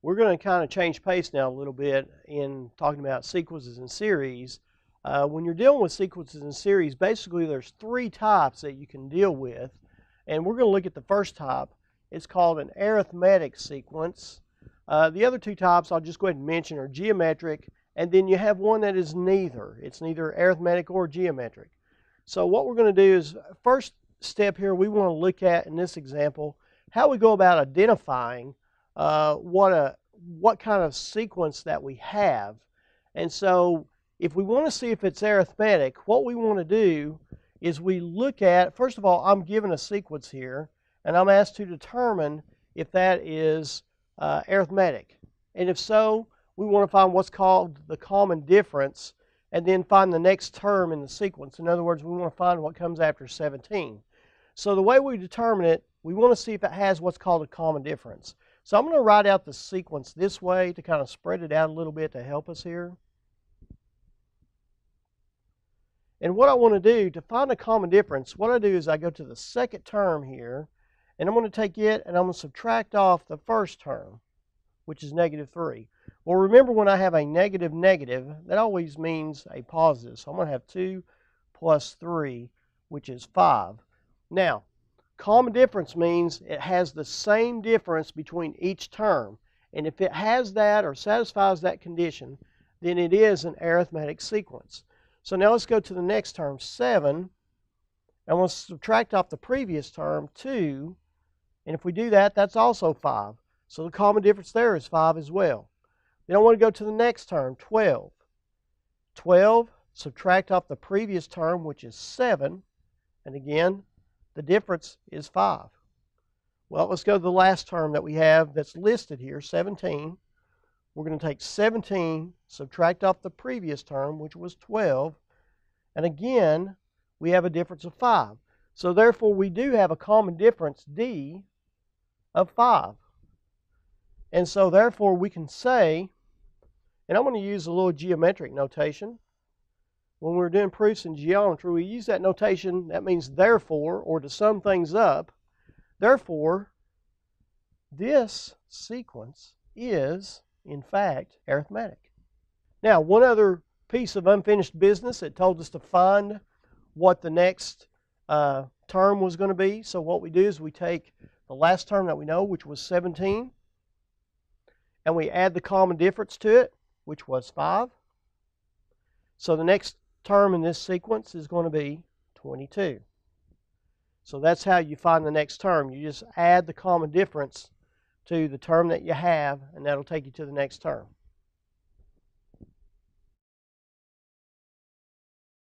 We're going to kind of change pace now a little bit in talking about sequences and series. When you're dealing with sequences and series, basically there's three types that you can deal with. And we're going to look at the first type. It's called an arithmetic sequence. The other two types I'll just go ahead and mention are geometric, and then you have one that is neither. It's neither arithmetic or geometric. So what we're going to do is, first step here, we want to look at, in this example, how we go about identifying what kind of sequence that we have. And so if we want to see if it's arithmetic, what we want to do is we look at, first of all, I'm given a sequence here, and I'm asked to determine if that is arithmetic. And if so, we want to find what's called the common difference and then find the next term in the sequence. In other words, we want to find what comes after 17. So the way we determine it, we want to see if it has what's called a common difference. So I'm going to write out the sequence this way to kind of spread it out a little bit to help us here. And what I want to do to find a common difference, what I do is I go to the second term here, and I'm going to take it and I'm going to subtract off the first term, which is -3. Well, remember when I have a negative, that always means a positive. So I'm going to have 2 plus 3, which is 5. Now, common difference means it has the same difference between each term. And if it has that or satisfies that condition, then it is an arithmetic sequence. So now let's go to the next term, 7. And we'll subtract off the previous term, 2. And if we do that, that's also 5. So the common difference there is 5 as well. Then I want to go to the next term, 12. 12, subtract off the previous term, which is 7. And again, the difference is 5. Well, let's go to the last term that we have that's listed here, 17. We're going to take 17, subtract off the previous term, which was 12. And again, we have a difference of 5. So therefore, we do have a common difference, D, of 5. And so therefore, we can say, and I'm going to use a little geometric notation. When we're doing proofs in geometry, we use that notation. That means therefore, or to sum things up. Therefore, this sequence is, in fact, arithmetic. Now, one other piece of unfinished business. It told us to find what the next term was going to be. So what we do is we take the last term that we know, which was 17, and we add the common difference to it, which was 5. So the next term in this sequence is going to be 22. So that's how you find the next term. You just add the common difference to the term that you have, and that'll take you to the next term.